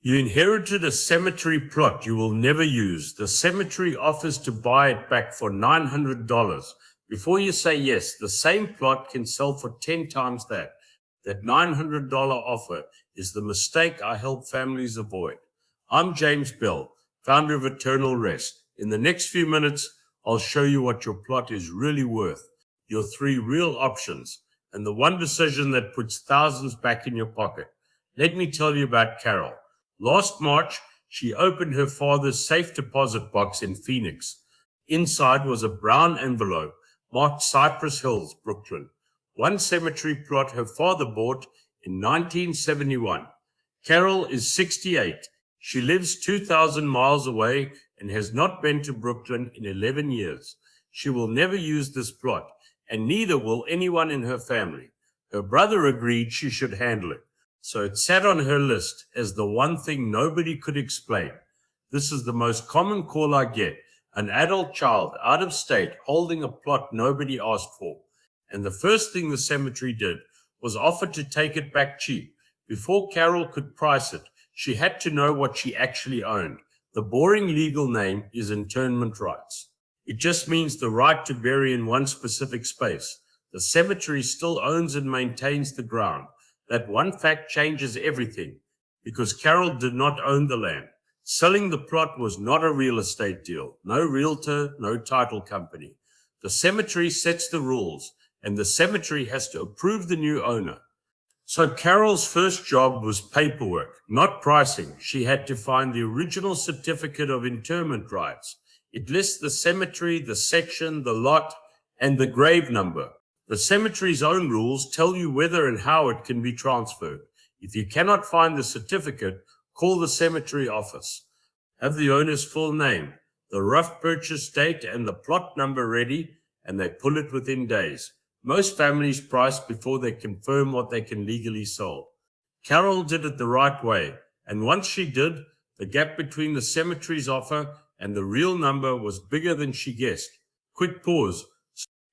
You inherited a cemetery plot you will never use. The cemetery offers to buy it back for $900. Before you say yes, the same plot can sell for 10 times that. That $900 offer is the mistake I help families avoid. I'm James Bell, founder of Eternal Rest. In the next few minutes, I'll show you what your plot is really worth, your 3 real options, and the one decision that puts thousands back in your pocket. Let me tell you about Carol. Last March, she opened her father's safe deposit box in Phoenix. Inside was a brown envelope marked Cypress Hills, Brooklyn. One cemetery plot her father bought in 1971. Carol is 68. She lives 2,000 miles away and has not been to Brooklyn in 11 years. She will never use this plot, and neither will anyone in her family. Her brother agreed she should handle it, so it sat on her list as the one thing nobody could explain. This is the most common call I get: an adult child out of state holding a plot nobody asked for. And the first thing the cemetery did was offer to take it back cheap. Before Carol could price it, she had to know what she actually owned. The boring legal name is interment rights. It just means the right to bury in one specific space. The cemetery still owns and maintains the ground. That one fact changes everything, because Carol did not own the land. Selling the plot was not a real estate deal. No realtor, no title company. The cemetery sets the rules, and the cemetery has to approve the new owner. So Carol's first job was paperwork, not pricing. She had to find the original certificate of interment rights. It lists the cemetery, the section, the lot, and the grave number. The cemetery's own rules tell you whether and how it can be transferred. If you cannot find the certificate, call the cemetery office. Have the owner's full name, the rough purchase date, and the plot number ready, and they pull it within days. Most families price before they confirm what they can legally sell. Carol did it the right way, and once she did, the gap between the cemetery's offer and the real number was bigger than she guessed. Quick pause.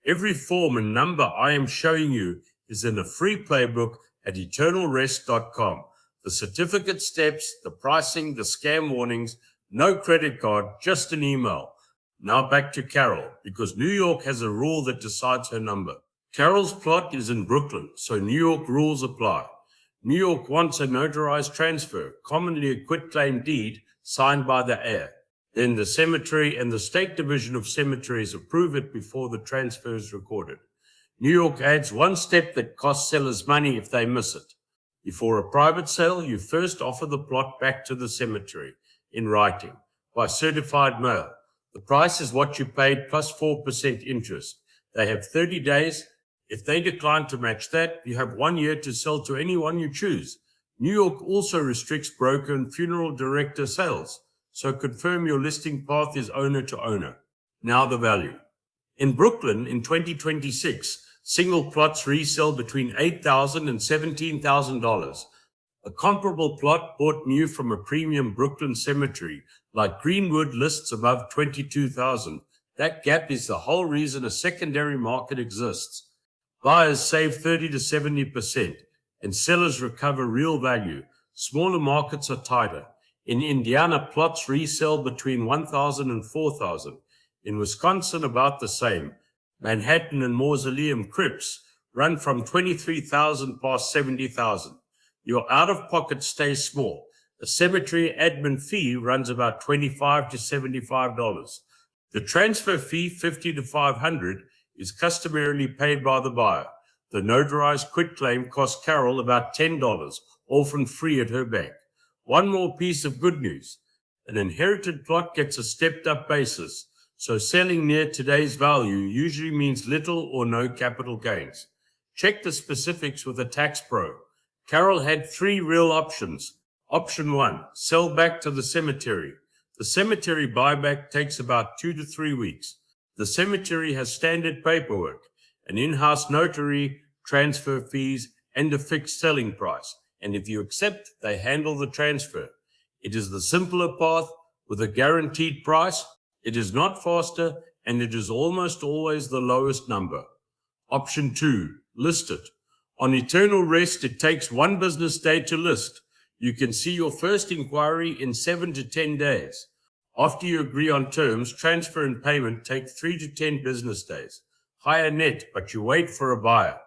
Every form and number I am showing you is in a free playbook at eternalrest.com. The certificate steps, the pricing, the scam warnings, no credit card, just an email. Now back to Carol, because New York has a rule that decides her number. Carol's plot is in Brooklyn, so New York rules apply. New York wants a notarized transfer, commonly a quitclaim deed signed by the heir. Then the cemetery and the State Division of Cemeteries approve it before the transfer is recorded. New York adds one step that costs sellers money if they miss it. Before a private sale, you first offer the plot back to the cemetery in writing by certified mail. The price is what you paid plus 4% interest. They have 30 days. If they decline to match that, you have 1 year to sell to anyone you choose. New York also restricts broker and funeral director sales, so confirm your listing path is owner to owner. Now the value. In Brooklyn in 2026, single plots resell between $8,000 and $17,000. A comparable plot bought new from a premium Brooklyn cemetery like Greenwood lists above $22,000. That gap is the whole reason a secondary market exists. Buyers save 30 to 70% and sellers recover real value. Smaller markets are tighter. In Indiana, plots resell between $1,000 and $4,000. In Wisconsin, about the same. Manhattan and Mausoleum crypts run from $23,000 past $70,000. Your out-of-pocket stays small. The cemetery admin fee runs about $25 to $75. The transfer fee, $50 to $500, is customarily paid by the buyer. The notarized quitclaim costs Carol about $10, often free at her bank. One more piece of good news. An inherited plot gets a stepped-up basis, so selling near today's value usually means little or no capital gains. Check the specifics with a tax pro. Carol had 3 real options. Option 1, sell back to the cemetery. The cemetery buyback takes about 2 to 3 weeks. The cemetery has standard paperwork, an in-house notary, transfer fees, and a fixed selling price. And if you accept, they handle the transfer. It is the simpler path with a guaranteed price. It is not faster, and it is almost always the lowest number. Option 2, list it. On Eternal Rest, it takes 1 business day to list. You can see your first inquiry in 7 to 10 days. After you agree on terms, transfer and payment take 3 to 10 business days. Higher net, but you wait for a buyer.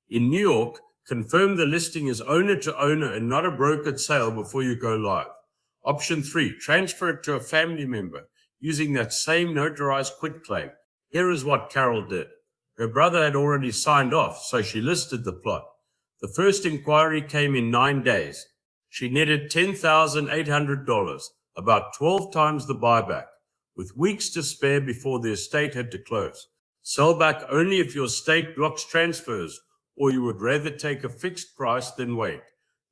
In New York, confirm the listing is owner to owner and not a brokered sale before you go live. Option 3, transfer it to a family member using that same notarized quitclaim. Here is what Carol did. Her brother had already signed off, so she listed the plot. The first inquiry came in 9 days. She netted $10,800, about 12 times the buyback, with weeks to spare before the estate had to close. Sell back only if your state blocks transfers, or you would rather take a fixed price than wait.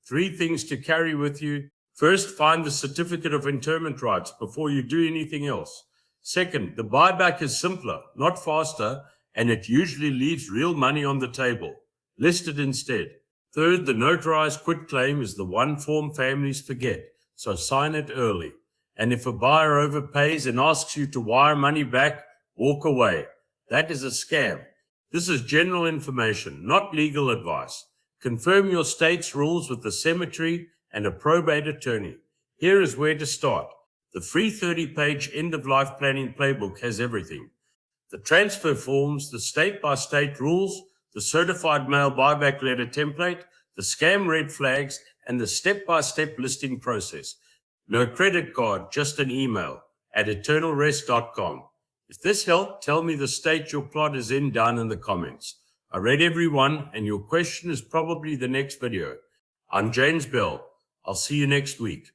3 things to carry with you. First, find the certificate of interment rights before you do anything else. Second, the buyback is simpler, not faster, and it usually leaves real money on the table. List it instead. Third, the notarized quitclaim is the one form families forget, so sign it early. And if a buyer overpays and asks you to wire money back, walk away. That is a scam. This is general information, not legal advice. Confirm your state's rules with the cemetery and a probate attorney. Here is where to start. The free 30-page end-of-life planning playbook has everything. The transfer forms, the state-by-state rules, the certified mail buyback letter template, the scam red flags, and the step-by-step listing process. No credit card, just an email at eternalrest.com. If this helped, tell me the state your plot is in down in the comments. I read every one, and your question is probably the next video. I'm James Bell. I'll see you next week.